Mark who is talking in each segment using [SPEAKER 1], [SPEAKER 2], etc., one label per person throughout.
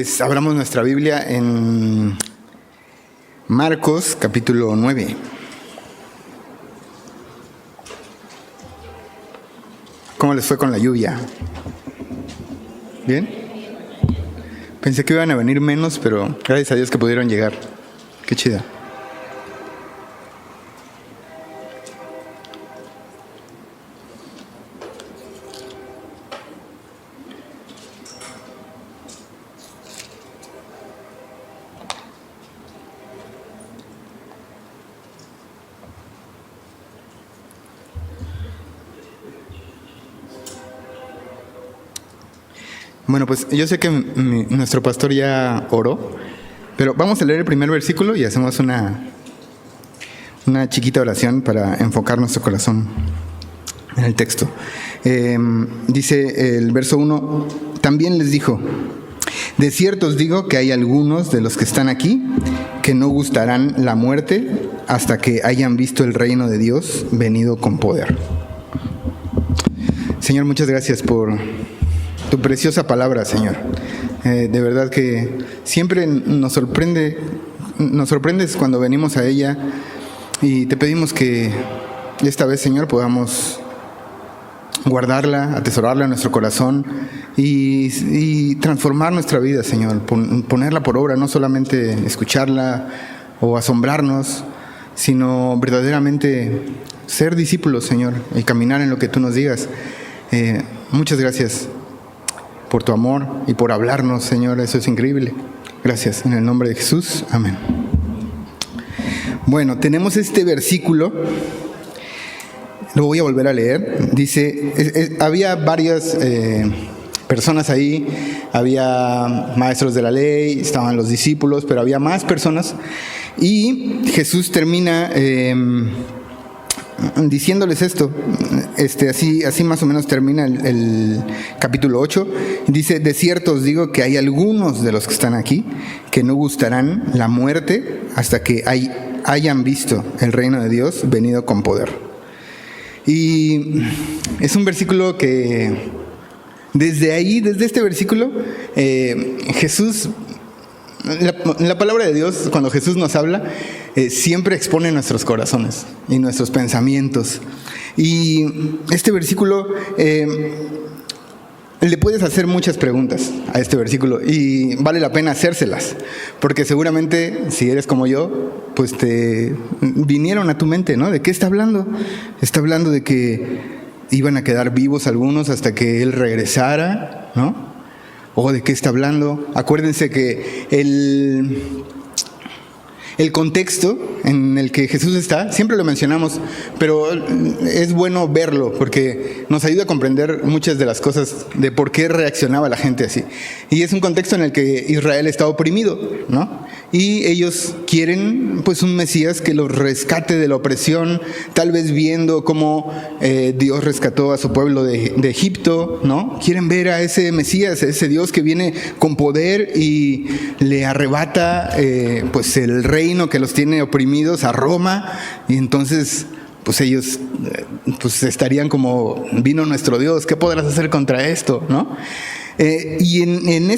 [SPEAKER 1] Pues abramos nuestra Biblia en Marcos capítulo 9. ¿Cómo les fue con la lluvia? ¿Bien? Pensé que iban a venir menos, pero gracias a Dios que pudieron llegar. Qué chida. Bueno, pues yo sé que nuestro pastor ya oró, pero vamos a leer el primer versículo y hacemos una chiquita oración para enfocar nuestro corazón en el texto. Dice el verso 1, también les dijo, de cierto os digo que hay algunos de los que están aquí que no gustarán la muerte hasta que hayan visto el reino de Dios venido con poder. Señor, muchas gracias por tu preciosa palabra, Señor. De verdad que siempre nos sorprendes cuando venimos a ella, y te pedimos que esta vez, Señor, podamos guardarla, atesorarla en nuestro corazón y transformar nuestra vida, Señor, ponerla por obra, no solamente escucharla o asombrarnos, sino verdaderamente ser discípulos, Señor, y caminar en lo que tú nos digas. Muchas gracias por tu amor y por hablarnos, Señor, eso es increíble. Gracias, en el nombre de Jesús, amén. Bueno, tenemos este versículo, lo voy a volver a leer. Dice, había varias personas ahí, había maestros de la ley, estaban los discípulos, pero había más personas, y Jesús termina diciéndoles esto, así más o menos termina el capítulo 8. Dice, de cierto os digo que hay algunos de los que están aquí que no gustarán la muerte hasta que hayan visto el reino de Dios venido con poder. Y es un versículo que desde este versículo Jesús, la palabra de Dios, cuando Jesús nos habla, siempre expone nuestros corazones y nuestros pensamientos. Y este versículo, le puedes hacer muchas preguntas a este versículo y vale la pena hacérselas, porque seguramente si eres como yo, pues te vinieron a tu mente, ¿no? ¿De qué está hablando? Está hablando de que iban a quedar vivos algunos hasta que Él regresara, ¿no? ¿O de qué está hablando? Acuérdense que el contexto en el que Jesús está, siempre lo mencionamos, pero es bueno verlo porque nos ayuda a comprender muchas de las cosas de por qué reaccionaba la gente así. Y es un contexto en el que Israel está oprimido, ¿no? Y ellos quieren pues un Mesías que los rescate de la opresión, tal vez viendo cómo Dios rescató a su pueblo de Egipto, ¿no? Quieren ver a ese Mesías, a ese Dios que viene con poder y le arrebata pues el reino que los tiene oprimidos a Roma, y entonces pues ellos pues estarían como, vino nuestro Dios, ¿qué podrás hacer contra esto? ¿No? Y en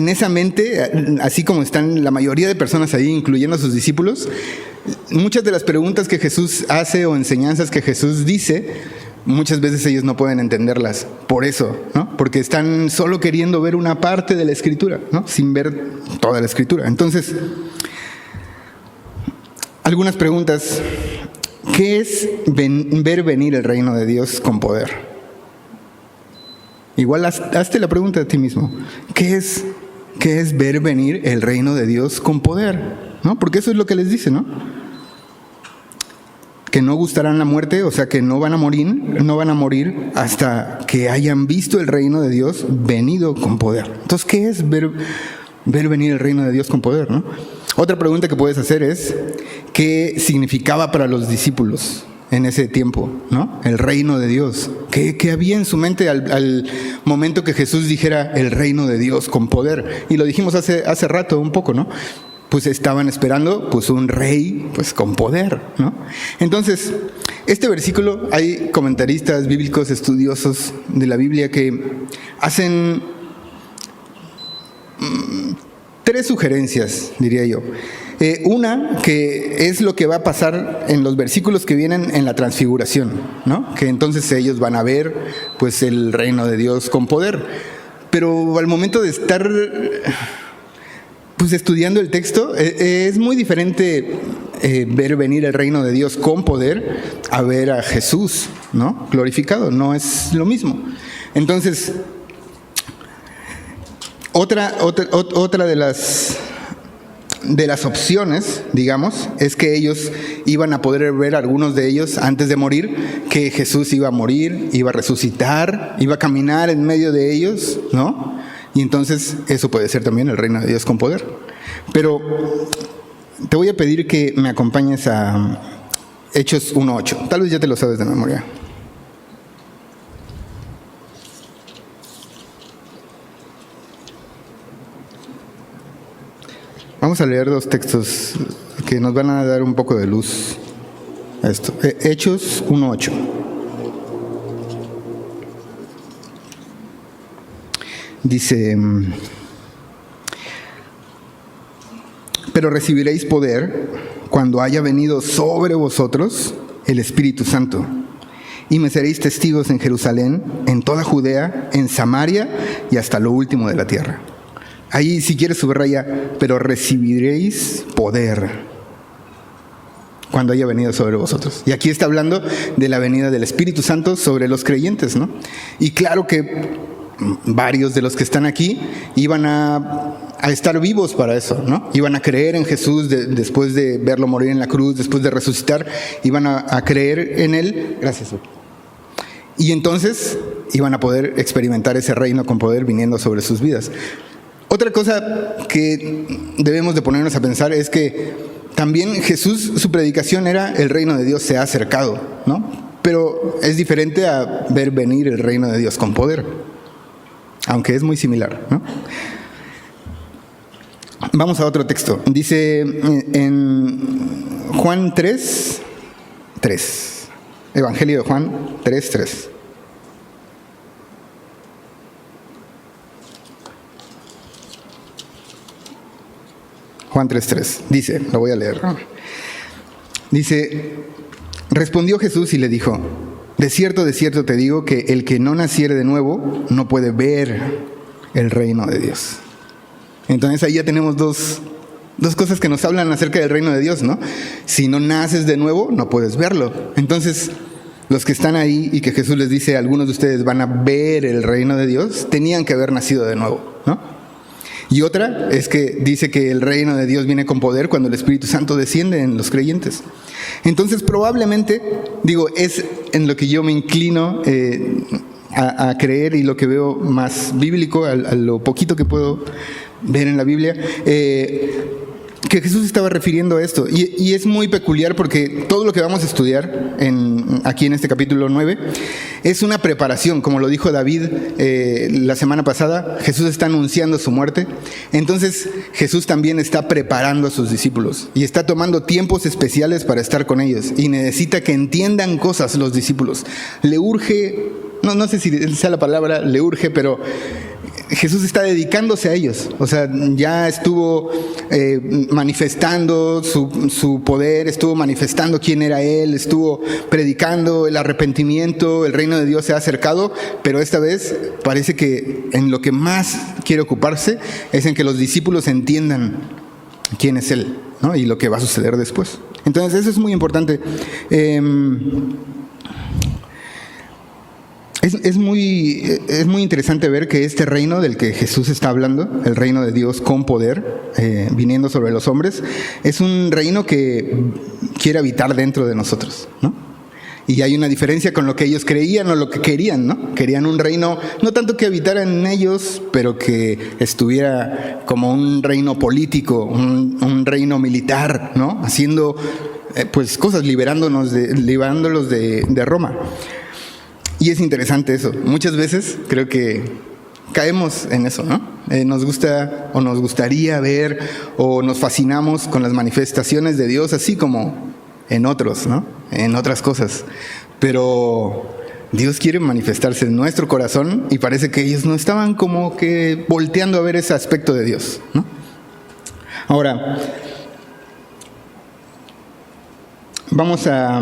[SPEAKER 1] esa mente, así como están la mayoría de personas ahí, incluyendo a sus discípulos, muchas de las preguntas que Jesús hace o enseñanzas que Jesús dice, muchas veces ellos no pueden entenderlas por eso, ¿no? Porque están solo queriendo ver una parte de la Escritura, ¿no? Sin ver toda la Escritura. Entonces, algunas preguntas. ¿Qué es ver venir el reino de Dios con poder? Igual hazte la pregunta a ti mismo. ¿Qué es ver venir el reino de Dios con poder? ¿No? Porque eso es lo que les dice, ¿no? Que no gustarán la muerte, o sea que no van a morir hasta que hayan visto el reino de Dios venido con poder. Entonces, ¿qué es ver venir el reino de Dios con poder, ¿no? Otra pregunta que puedes hacer es, ¿qué significaba para los discípulos en ese tiempo, ¿no? El reino de Dios. ¿Qué había en su mente al momento que Jesús dijera el reino de Dios con poder? Y lo dijimos hace rato un poco, ¿no? Pues estaban esperando pues un rey pues con poder, ¿no? Entonces, este versículo, hay comentaristas bíblicos, estudiosos de la Biblia que hacen tres sugerencias, diría yo. Una, que es lo que va a pasar en los versículos que vienen en la transfiguración, ¿no? Que entonces ellos van a ver pues el reino de Dios con poder. Pero al momento de estar pues estudiando el texto, es muy diferente ver venir el reino de Dios con poder a ver a Jesús, ¿no? Glorificado. No es lo mismo. Entonces, otra de las opciones, digamos, es que ellos iban a poder ver, algunos de ellos, antes de morir, que Jesús iba a morir, iba a resucitar, iba a caminar en medio de ellos, ¿no? Y entonces eso puede ser también el reino de Dios con poder. Pero te voy a pedir que me acompañes a Hechos 1:8. Tal vez ya te lo sabes de memoria. Vamos a leer dos textos que nos van a dar un poco de luz a esto. Hechos 1:8. Dice: pero recibiréis poder cuando haya venido sobre vosotros el Espíritu Santo, y me seréis testigos en Jerusalén, en toda Judea, en Samaria y hasta lo último de la tierra. Ahí, si quieres, subraya: pero recibiréis poder cuando haya venido sobre vosotros. Y aquí está hablando de la venida del Espíritu Santo sobre los creyentes, ¿no? Y claro que varios de los que están aquí iban a estar vivos para eso, ¿no? Iban a creer en Jesús después de verlo morir en la cruz, después de resucitar, iban a creer en Él. Gracias. Y entonces iban a poder experimentar ese reino con poder viniendo sobre sus vidas. Otra cosa que debemos de ponernos a pensar es que también Jesús, su predicación era: el reino de Dios se ha acercado, ¿no? Pero es diferente a ver venir el reino de Dios con poder, aunque es muy similar, ¿no? Vamos a otro texto. Dice en Juan 3:3. Evangelio de Juan 3:3. Juan 3:3. Dice, lo voy a leer. Dice: respondió Jesús y le dijo: de cierto te digo que el que no naciere de nuevo no puede ver el reino de Dios. Entonces ahí ya tenemos dos cosas que nos hablan acerca del reino de Dios, ¿no? Si no naces de nuevo, no puedes verlo. Entonces, los que están ahí y que Jesús les dice: algunos de ustedes van a ver el reino de Dios, tenían que haber nacido de nuevo, ¿no? Y otra es que dice que el reino de Dios viene con poder cuando el Espíritu Santo desciende en los creyentes. Entonces, probablemente, es en lo que yo me inclino a creer, y lo que veo más bíblico, a lo poquito que puedo ver en la Biblia, que Jesús estaba refiriendo a esto. Y es muy peculiar porque todo lo que vamos a estudiar aquí en este capítulo 9 es una preparación. Como lo dijo David la semana pasada, Jesús está anunciando su muerte. Entonces Jesús también está preparando a sus discípulos y está tomando tiempos especiales para estar con ellos, y necesita que entiendan cosas los discípulos. Le urge, no sé si sea la palabra le urge, pero Jesús está dedicándose a ellos. O sea, ya estuvo manifestando su poder, estuvo manifestando quién era Él, estuvo predicando el arrepentimiento, el reino de Dios se ha acercado, pero esta vez parece que en lo que más quiere ocuparse es en que los discípulos entiendan quién es Él, ¿no? Y lo que va a suceder después. Entonces eso es muy importante. Es muy interesante ver que este reino del que Jesús está hablando, el reino de Dios con poder, viniendo sobre los hombres, es un reino que quiere habitar dentro de nosotros, ¿no? Y hay una diferencia con lo que ellos creían o lo que querían, ¿no? Querían un reino, no tanto que habitara en ellos, pero que estuviera como un reino político, un reino militar, ¿no? Haciendo pues cosas, liberándolos de Roma. Y es interesante eso. Muchas veces creo que caemos en eso, ¿no? Nos gusta o nos gustaría ver o nos fascinamos con las manifestaciones de Dios, así como en otros, ¿no? En otras cosas. Pero Dios quiere manifestarse en nuestro corazón y parece que ellos no estaban como que volteando a ver ese aspecto de Dios, ¿no? Ahora, vamos a...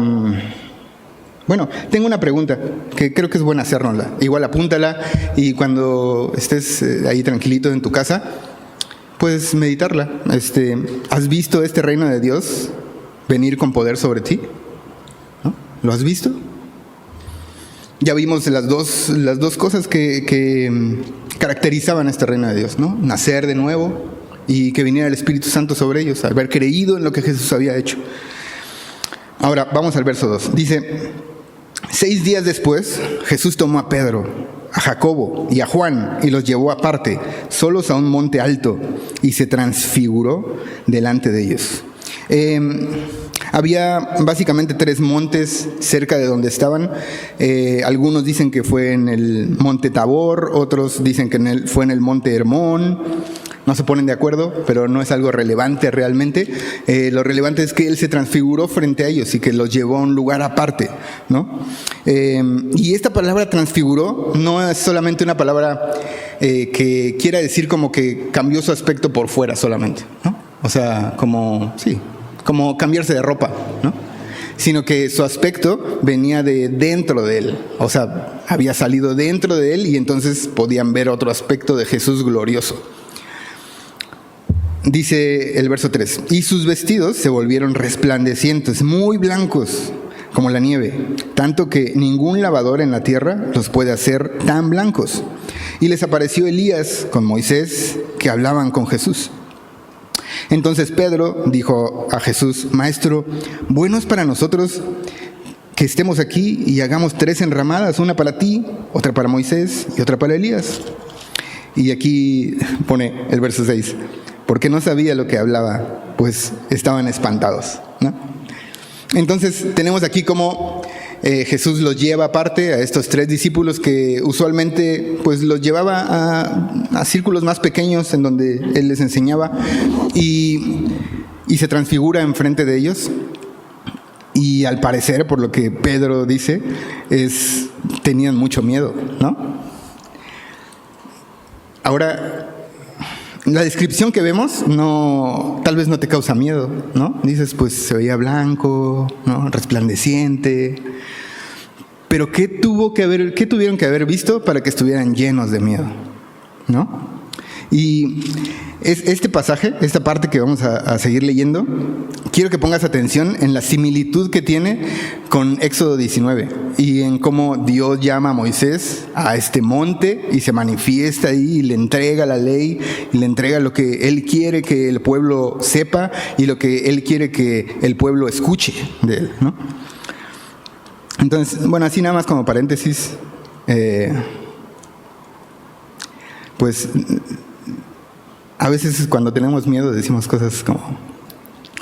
[SPEAKER 1] Bueno, tengo una pregunta que creo que es buena hacérnosla. Igual apúntala y cuando estés ahí tranquilito en tu casa, puedes meditarla. ¿Has visto este reino de Dios venir con poder sobre ti? ¿No? ¿Lo has visto? Ya vimos las dos cosas que caracterizaban este reino de Dios, ¿no? Nacer de nuevo y que viniera el Espíritu Santo sobre ellos, haber creído en lo que Jesús había hecho. Ahora, vamos al verso 2. Dice, 6 días después, Jesús tomó a Pedro, a Jacobo y a Juan y los llevó aparte, solos a un monte alto, y se transfiguró delante de ellos. Había básicamente 3 montes cerca de donde estaban. Algunos dicen que fue en el monte Tabor, otros dicen que fue en el monte Hermón. No se ponen de acuerdo, pero no es algo relevante realmente. Lo relevante es que Él se transfiguró frente a ellos y que los llevó a un lugar aparte, ¿no? Y esta palabra transfiguró no es solamente una palabra que quiera decir como que cambió su aspecto por fuera solamente, ¿no? O sea, como cambiarse de ropa, ¿no? Sino que su aspecto venía de dentro de Él. O sea, había salido dentro de Él y entonces podían ver otro aspecto de Jesús glorioso. Dice el verso 3, y sus vestidos se volvieron resplandecientes, muy blancos como la nieve, tanto que ningún lavador en la tierra los puede hacer tan blancos. Y les apareció Elías con Moisés, que hablaban con Jesús. Entonces Pedro dijo a Jesús, Maestro, bueno es para nosotros que estemos aquí y hagamos 3 enramadas, una para ti, otra para Moisés y otra para Elías. Y aquí pone el verso 6, porque no sabía lo que hablaba, pues estaban espantados, ¿no? Entonces tenemos aquí cómo Jesús los lleva aparte a estos 3 discípulos que usualmente pues los llevaba a círculos más pequeños en donde Él les enseñaba y se transfigura enfrente de ellos. Y al parecer, por lo que Pedro dice, tenían mucho miedo, ¿no? Ahora, la descripción que vemos tal vez no te causa miedo, ¿no? Dices, pues se veía blanco, ¿no? Resplandeciente. Pero ¿qué tuvieron que haber visto para que estuvieran llenos de miedo, ¿no? Y este pasaje, esta parte que vamos a seguir leyendo, quiero que pongas atención en la similitud que tiene con Éxodo 19 y en cómo Dios llama a Moisés a este monte y se manifiesta ahí y le entrega la ley y le entrega lo que Él quiere que el pueblo sepa y lo que Él quiere que el pueblo escuche de Él, ¿no? Entonces, bueno, así nada más como paréntesis, pues a veces cuando tenemos miedo decimos cosas como,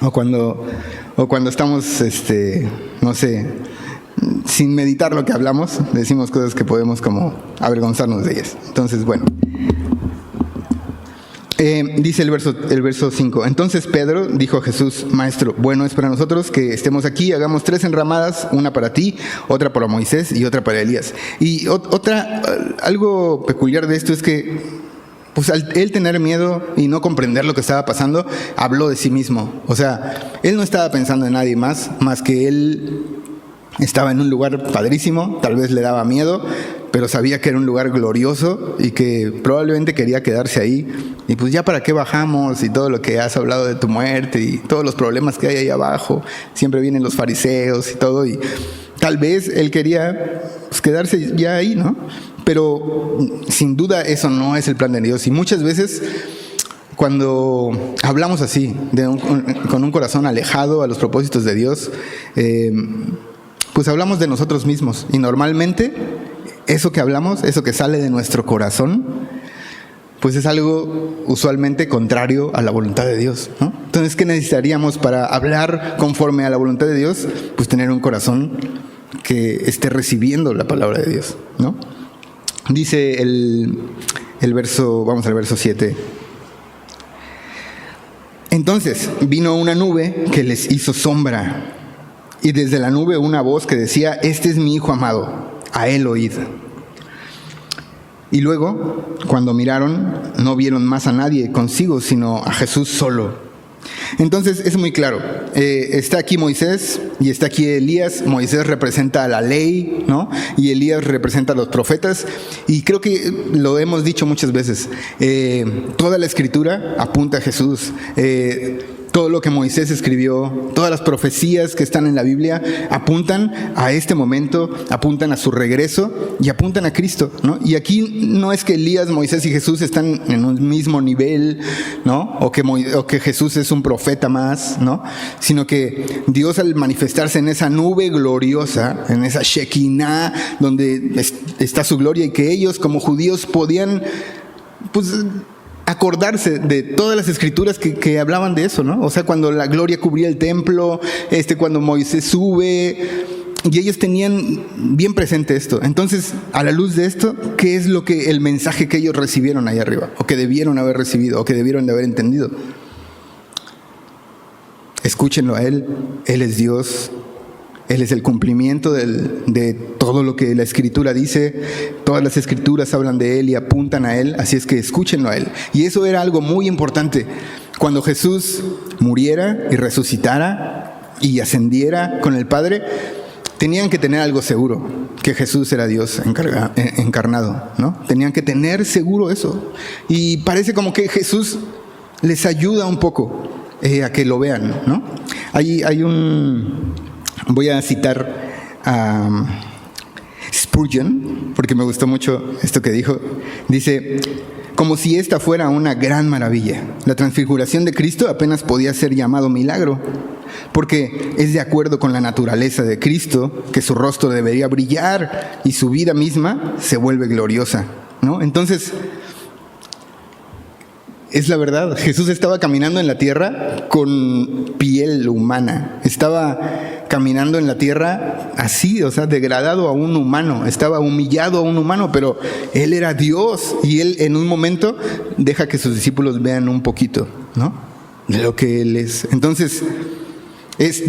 [SPEAKER 1] o cuando estamos, no sé, sin meditar lo que hablamos, decimos cosas que podemos como avergonzarnos de ellas. Entonces, bueno. Dice el verso 5, entonces Pedro dijo a Jesús, Maestro, bueno es para nosotros que estemos aquí, hagamos 3 enramadas, una para ti, otra para Moisés y otra para Elías. Y algo peculiar de esto es que, pues al él tener miedo y no comprender lo que estaba pasando, habló de sí mismo. O sea, él no estaba pensando en nadie más que él estaba en un lugar padrísimo, tal vez le daba miedo, pero sabía que era un lugar glorioso y que probablemente quería quedarse ahí. Y pues ya para qué bajamos y todo lo que has hablado de tu muerte y todos los problemas que hay ahí abajo. Siempre vienen los fariseos y todo y tal vez él quería pues quedarse ya ahí, ¿no? Pero sin duda eso no es el plan de Dios. Y muchas veces cuando hablamos así, con un corazón alejado a los propósitos de Dios, pues hablamos de nosotros mismos. Y normalmente eso que hablamos, eso que sale de nuestro corazón, pues es algo usualmente contrario a la voluntad de Dios, ¿no? Entonces, ¿qué necesitaríamos para hablar conforme a la voluntad de Dios? Pues tener un corazón que esté recibiendo la palabra de Dios, ¿no? Dice el verso, vamos al verso 7. Entonces vino una nube que les hizo sombra, y desde la nube una voz que decía, este es mi Hijo amado, a él oíd. Y luego, cuando miraron, no vieron más a nadie consigo, sino a Jesús solo, Entonces es muy claro, está aquí Moisés y está aquí Elías. Moisés representa a la ley, ¿no? Y Elías representa a los profetas, y creo que lo hemos dicho muchas veces, toda la escritura apunta a Jesús. Todo lo que Moisés escribió, todas las profecías que están en la Biblia apuntan a este momento, apuntan a su regreso y apuntan a Cristo, ¿no? Y aquí no es que Elías, Moisés y Jesús están en un mismo nivel, ¿no? O que Jesús es un profeta más, ¿no? Sino que Dios, al manifestarse en esa nube gloriosa, en esa Shekinah donde está su gloria, y que ellos como judíos podían, pues, acordarse de todas las escrituras que hablaban de eso, ¿no? O sea, cuando la gloria cubría el templo, cuando Moisés sube, y ellos tenían bien presente esto. Entonces, a la luz de esto, ¿qué es el mensaje que ellos recibieron ahí arriba? O que debieron haber recibido, o que debieron de haber entendido. Escúchenlo a Él. Él es Dios. Él es el cumplimiento de todo lo que la Escritura dice. Todas las Escrituras hablan de Él y apuntan a Él, así es que escúchenlo a Él. Y eso era algo muy importante. Cuando Jesús muriera y resucitara y ascendiera con el Padre, tenían que tener algo seguro, que Jesús era Dios encarnado, ¿no? Tenían que tener seguro eso. Y parece como que Jesús les ayuda un poco a que lo vean, ¿no? Voy a citar a Spurgeon, porque me gustó mucho esto que dijo. Dice: como si esta fuera una gran maravilla, la transfiguración de Cristo apenas podía ser llamado milagro, porque es de acuerdo con la naturaleza de Cristo que su rostro debería brillar y su vida misma se vuelve gloriosa, ¿no? Entonces, es la verdad. Jesús estaba caminando en la tierra con piel humana. Estaba caminando en la tierra así, o sea, degradado a un humano. Estaba humillado a un humano, pero Él era Dios. Y Él en un momento deja que sus discípulos vean un poquito, ¿no?, de lo que Él es. Entonces, Él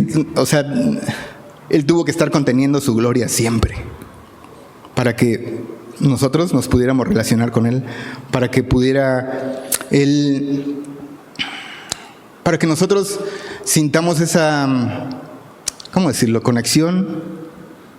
[SPEAKER 1] tuvo que estar conteniendo su gloria siempre, para que nosotros nos pudiéramos relacionar con Él, para que para que nosotros sintamos esa, ¿cómo decirlo?, conexión,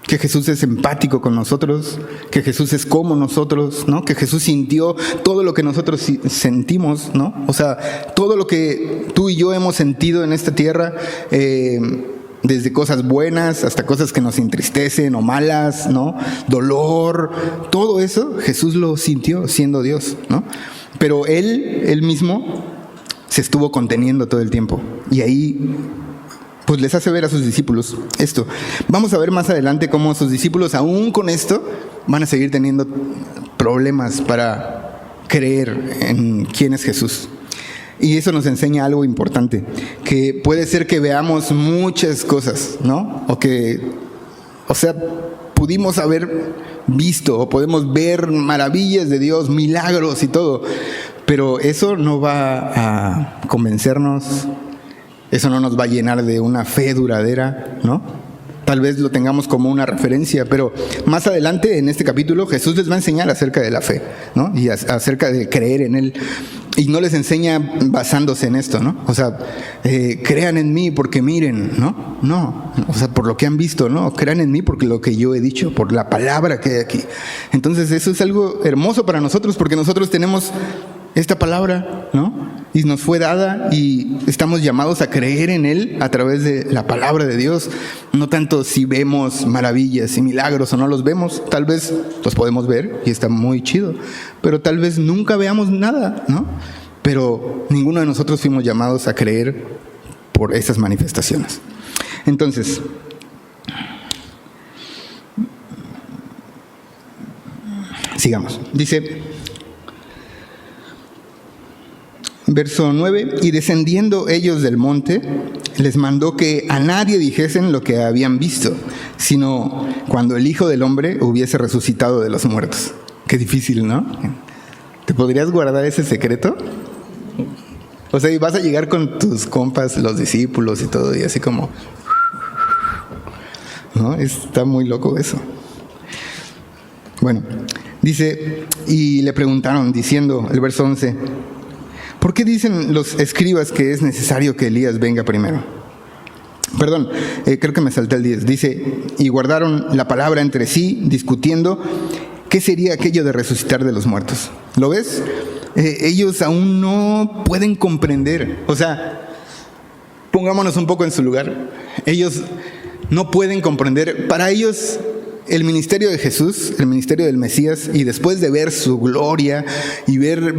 [SPEAKER 1] que Jesús es empático con nosotros, que Jesús es como nosotros, ¿no? Que Jesús sintió todo lo que nosotros sentimos, ¿no? O sea, todo lo que tú y yo hemos sentido en esta tierra, desde cosas buenas hasta cosas que nos entristecen o malas, ¿no? Dolor, todo eso Jesús lo sintió siendo Dios, ¿no? Pero Él mismo se estuvo conteniendo todo el tiempo. Y ahí, pues, les hace ver a sus discípulos esto. Vamos a ver más adelante cómo sus discípulos, aún con esto, van a seguir teniendo problemas para creer en quién es Jesús. Y eso nos enseña algo importante, que puede ser que veamos muchas cosas, ¿no? Pudimos haber visto o podemos ver maravillas de Dios, milagros y todo, pero eso no va a convencernos, eso no nos va a llenar de una fe duradera, ¿no? Tal vez lo tengamos como una referencia, pero más adelante en este capítulo Jesús les va a enseñar acerca de la fe, ¿no? Y acerca de creer en Él. Y no les enseña basándose en esto, ¿no? O sea, crean en mí porque miren, ¿no? No, o sea, por lo que han visto, ¿no? Crean en mí porque lo que yo he dicho, por la palabra que hay aquí. Entonces eso es algo hermoso para nosotros, porque nosotros tenemos esta palabra, ¿no? Y nos fue dada y estamos llamados a creer en Él a través de la palabra de Dios. No tanto si vemos maravillas y milagros o no los vemos. Tal vez los podemos ver y está muy chido, pero tal vez nunca veamos nada, ¿no? Pero ninguno de nosotros fuimos llamados a creer por esas manifestaciones. Entonces, sigamos. Dice, verso 9: y descendiendo ellos del monte, les mandó que a nadie dijesen lo que habían visto, sino cuando el Hijo del Hombre hubiese resucitado de los muertos. Qué difícil, ¿no? ¿Te podrías guardar ese secreto? O sea, y vas a llegar con tus compas, los discípulos y todo, y así como, ¿no? Está muy loco eso. Bueno, dice, y le preguntaron diciendo, el verso 11: ¿Por qué dicen los escribas que es necesario que Elías venga primero? Perdón, creo que me salté el 10. Dice, y guardaron la palabra entre sí, discutiendo qué sería aquello de resucitar de los muertos. ¿Lo ves? Ellos aún no pueden comprender. O sea, pongámonos un poco en su lugar. Ellos no pueden comprender. Para ellos, el ministerio de Jesús, el ministerio del Mesías, y después de ver su gloria y ver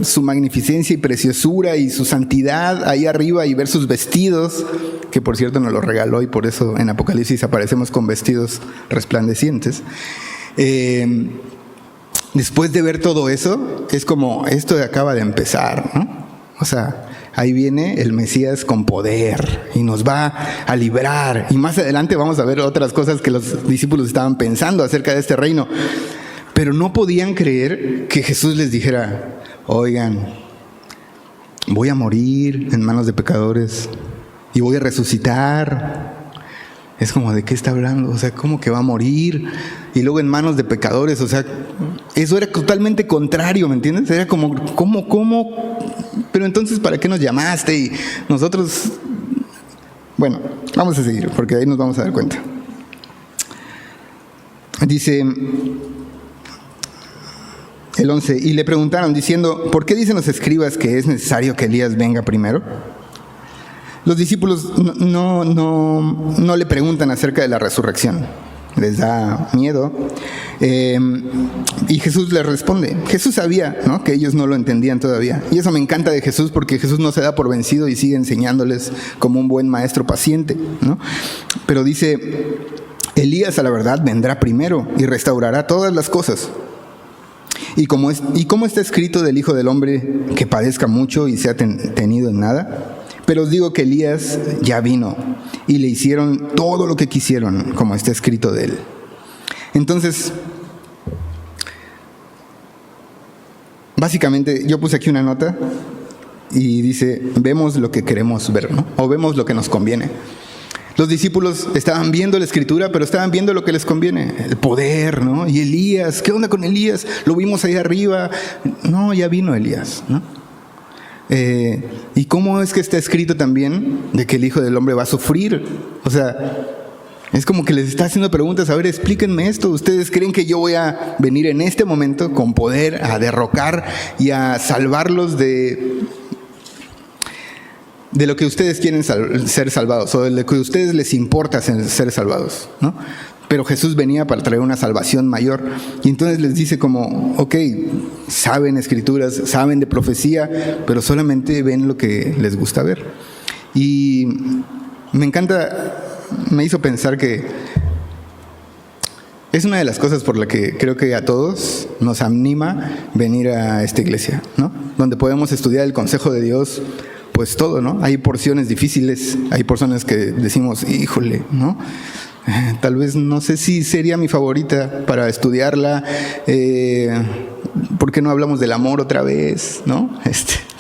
[SPEAKER 1] su magnificencia y preciosura y su santidad ahí arriba y ver sus vestidos, que por cierto nos lo regaló y por eso en Apocalipsis aparecemos con vestidos resplandecientes. Después de ver todo eso, es como esto acaba de empezar, ¿no? O sea, ahí viene el Mesías con poder y nos va a librar. Y más adelante vamos a ver otras cosas que los discípulos estaban pensando acerca de este reino. Pero no podían creer que Jesús les dijera, oigan, voy a morir en manos de pecadores y voy a resucitar. Es como, ¿de qué está hablando? O sea, ¿cómo que va a morir? Y luego en manos de pecadores, o sea, eso era totalmente contrario, ¿me entiendes? Era como, ¿cómo? Pero entonces, ¿para qué nos llamaste? Y nosotros, bueno, vamos a seguir, porque ahí nos vamos a dar cuenta. Dice el 11, y le preguntaron diciendo, ¿por qué dicen los escribas que es necesario que Elías venga primero? Los discípulos no le preguntan acerca de la resurrección. Les da miedo. Y Jesús les responde. Jesús sabía, ¿no?, que ellos no lo entendían todavía. Y eso me encanta de Jesús, porque Jesús no se da por vencido y sigue enseñándoles como un buen maestro paciente, ¿no? Pero dice, Elías a la verdad vendrá primero y restaurará todas las cosas. Y como está escrito del Hijo del Hombre, que padezca mucho y sea tenido en nada. Pero os digo que Elías ya vino y le hicieron todo lo que quisieron, como está escrito de él. Entonces, básicamente yo puse aquí una nota y dice, vemos lo que queremos ver, ¿no? O vemos lo que nos conviene. Los discípulos estaban viendo la escritura, pero estaban viendo lo que les conviene, el poder, ¿no? Y Elías, ¿qué onda con Elías? Lo vimos ahí arriba. No, ya vino Elías, ¿no? ¿Y cómo es que está escrito también de que el Hijo del Hombre va a sufrir? O sea, es como que les está haciendo preguntas. A ver, explíquenme esto. ¿Ustedes creen que yo voy a venir en este momento con poder a derrocar y a salvarlos de lo que ustedes quieren ser salvados, o de lo que a ustedes les importa ser salvados, ¿no? Pero Jesús venía para traer una salvación mayor. Y entonces les dice como, ok, saben escrituras, saben de profecía, pero solamente ven lo que les gusta ver. Y me encanta, me hizo pensar que es una de las cosas por la que creo que a todos nos anima venir a esta iglesia, ¿no? Donde podemos estudiar el consejo de Dios, pues todo, ¿no? Hay porciones difíciles, hay porciones que decimos, híjole, ¿no? Tal vez no sé si sería mi favorita para estudiarla. ¿Por qué no hablamos del amor otra vez, no?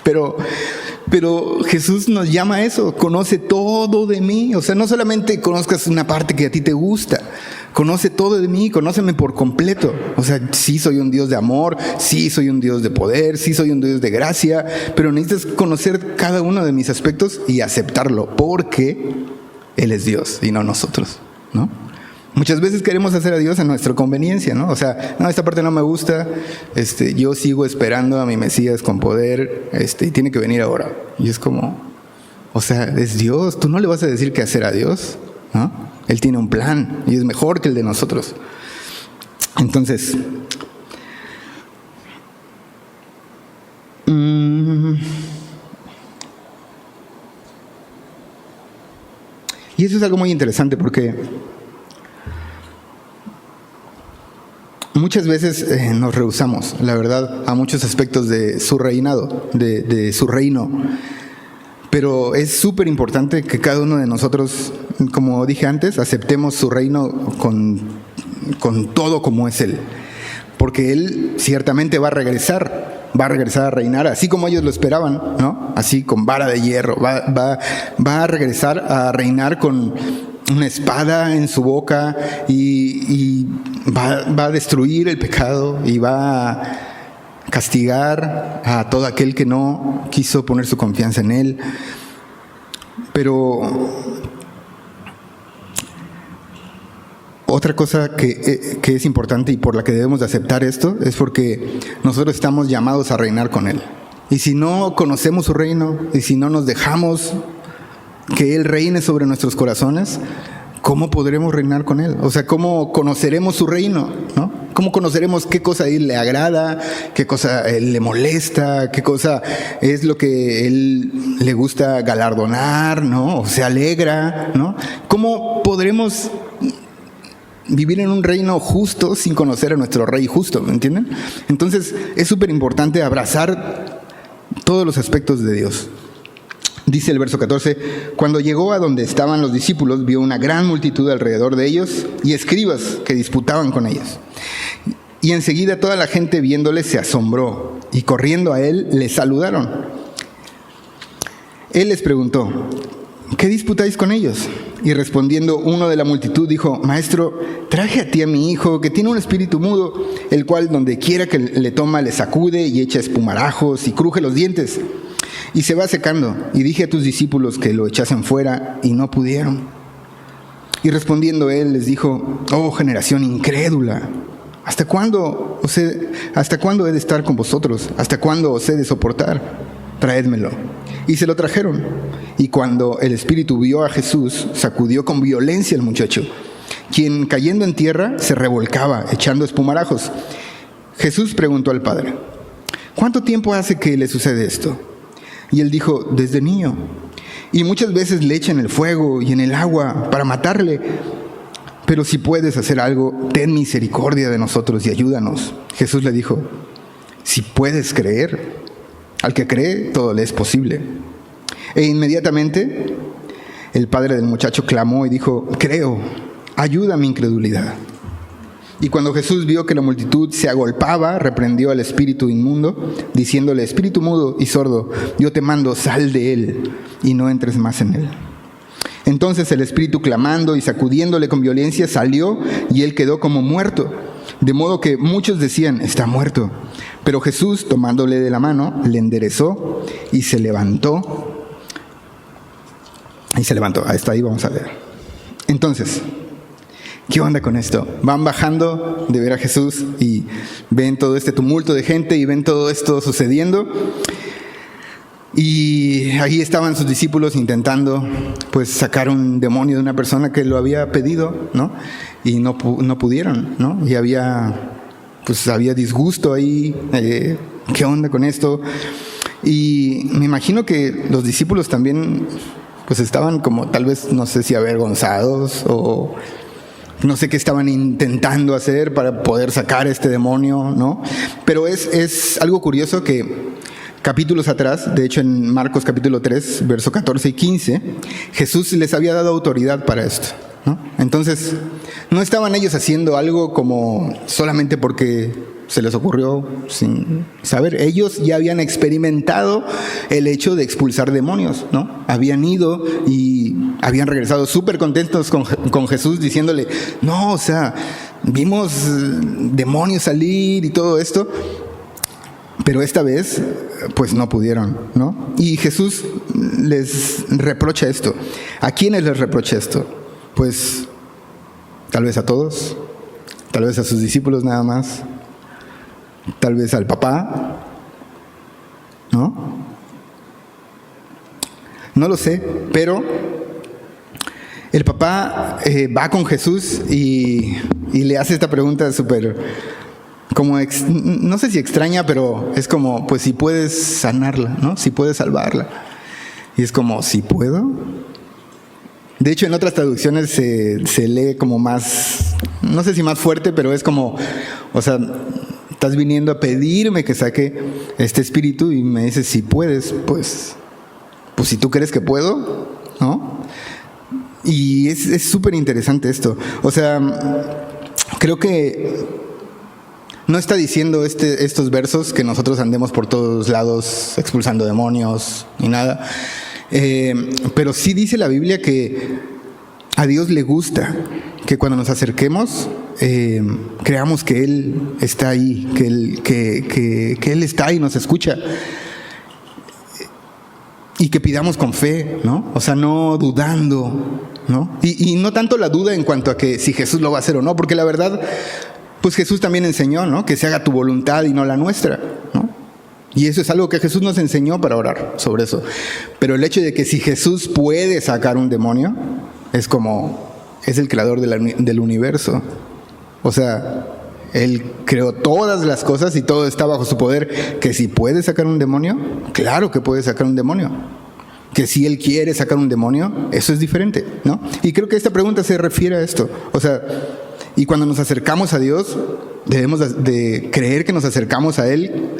[SPEAKER 1] Pero Jesús nos llama a eso. Conoce todo de mí. O sea, no solamente conozcas una parte que a ti te gusta. Conoce todo de mí, conóceme por completo. O sea, sí soy un Dios de amor, sí soy un Dios de poder, sí soy un Dios de gracia, pero necesitas conocer cada uno de mis aspectos y aceptarlo, porque Él es Dios y no nosotros, ¿no? Muchas veces queremos hacer a Dios a nuestra conveniencia, ¿no? O sea, no, esta parte no me gusta, yo sigo esperando a mi Mesías con poder, y tiene que venir ahora. Y es como, o sea, es Dios, tú no le vas a decir qué hacer a Dios, ¿no? Él tiene un plan y es mejor que el de nosotros. Entonces, y eso es algo muy interesante, porque muchas veces nos rehusamos, la verdad, a muchos aspectos de su reinado, de su reino. Pero es súper importante que cada uno de nosotros, como dije antes, aceptemos su reino con todo como es Él. Porque Él ciertamente va a regresar a reinar, así como ellos lo esperaban, ¿no? Así con vara de hierro, va a regresar a reinar con una espada en su boca y va a destruir el pecado y va a castigar a todo aquel que no quiso poner su confianza en Él. Pero otra cosa que es importante y por la que debemos de aceptar esto es porque nosotros estamos llamados a reinar con Él. Y si no conocemos su reino y si no nos dejamos que Él reine sobre nuestros corazones, ¿cómo podremos reinar con Él? O sea, ¿cómo conoceremos su reino? ¿No? ¿Cómo conoceremos qué cosa a Él le agrada, qué cosa a Él le molesta, qué cosa es lo que Él le gusta galardonar, ¿no? O se alegra, ¿no? ¿Cómo podremos vivir en un reino justo sin conocer a nuestro Rey justo? ¿Me entienden? Entonces es súper importante abrazar todos los aspectos de Dios. Dice el verso 14, cuando llegó a donde estaban los discípulos, vio una gran multitud alrededor de ellos y escribas que disputaban con ellos. Y enseguida toda la gente viéndole se asombró y corriendo a él le saludaron. Él les preguntó, ¿qué disputáis con ellos? Y respondiendo uno de la multitud dijo, Maestro, traje a ti a mi hijo que tiene un espíritu mudo, el cual donde quiera que le toma le sacude y echa espumarajos y cruje los dientes y se va secando. Y dije a tus discípulos que lo echasen fuera y no pudieron. Y respondiendo él les dijo, oh generación incrédula, ¿hasta cuándo he de estar con vosotros? ¿Hasta cuándo os he de soportar? Traédmelo. Y se lo trajeron. Y cuando el espíritu vio a Jesús, sacudió con violencia al muchacho, quien cayendo en tierra se revolcaba, echando espumarajos. Jesús preguntó al padre, ¿cuánto tiempo hace que le sucede esto? Y él dijo, desde niño. Y muchas veces le echan el fuego y en el agua para matarle. Pero si puedes hacer algo, ten misericordia de nosotros y ayúdanos. Jesús le dijo, si puedes creer, al que cree todo le es posible. E inmediatamente el padre del muchacho clamó y dijo, creo, ayuda a mi incredulidad. Y cuando Jesús vio que la multitud se agolpaba, reprendió al espíritu inmundo, diciéndole, espíritu mudo y sordo, yo te mando, sal de él y no entres más en él. Entonces el espíritu, clamando y sacudiéndole con violencia, salió y él quedó como muerto. De modo que muchos decían, está muerto. Pero Jesús, tomándole de la mano, le enderezó y se levantó. Hasta ahí vamos a ver. Entonces, ¿qué onda con esto? Van bajando de ver a Jesús y ven todo este tumulto de gente y ven todo esto sucediendo. Y ahí estaban sus discípulos intentando pues sacar un demonio de una persona que lo había pedido, ¿no? Y no pudieron, ¿no? Y había disgusto ahí. ¿Qué onda con esto? Y me imagino que los discípulos también pues estaban como tal vez, no sé si avergonzados o no sé qué estaban intentando hacer para poder sacar este demonio, ¿no? Pero es algo curioso que capítulos atrás, de hecho en Marcos capítulo 3, verso 14 y 15, Jesús les había dado autoridad para esto, ¿no? Entonces, no estaban ellos haciendo algo como solamente porque se les ocurrió sin saber. Ellos ya habían experimentado el hecho de expulsar demonios, ¿no? Habían ido y habían regresado súper contentos con Jesús diciéndole, no, o sea, vimos demonios salir y todo esto. Pero esta vez, pues no pudieron, ¿no? Y Jesús les reprocha esto. ¿A quiénes les reprocha esto? Pues tal vez a todos, tal vez a sus discípulos nada más, tal vez al papá, ¿no? No lo sé, pero el papá va con Jesús y le hace esta pregunta súper, como no sé si extraña, pero es como, pues si puedes sanarla, ¿no? Si puedes salvarla. Y es como, ¿si puedo? De hecho, en otras traducciones se lee como más, no sé si más fuerte, pero es como, o sea, estás viniendo a pedirme que saque este espíritu y me dices, si puedes, pues si tú crees que puedo, ¿no? Y es súper interesante esto. O sea, creo que no está diciendo estos versos que nosotros andemos por todos lados expulsando demonios ni nada. Pero sí dice la Biblia que a Dios le gusta que cuando nos acerquemos, creamos que Él está ahí, que Él está ahí y nos escucha. Y que pidamos con fe, ¿no? O sea, no dudando, ¿no? Y no tanto la duda en cuanto a que si Jesús lo va a hacer o no, porque la verdad, pues Jesús también enseñó, ¿no? Que se haga tu voluntad y no la nuestra, ¿no? Y eso es algo que Jesús nos enseñó para orar sobre eso. Pero el hecho de que si Jesús puede sacar un demonio, es el creador del universo. O sea, Él creó todas las cosas y todo está bajo su poder. Que si puede sacar un demonio, claro que puede sacar un demonio. Que si Él quiere sacar un demonio, eso es diferente, ¿no? Y creo que esta pregunta se refiere a esto. O sea, y cuando nos acercamos a Dios, debemos de creer que nos acercamos a Él,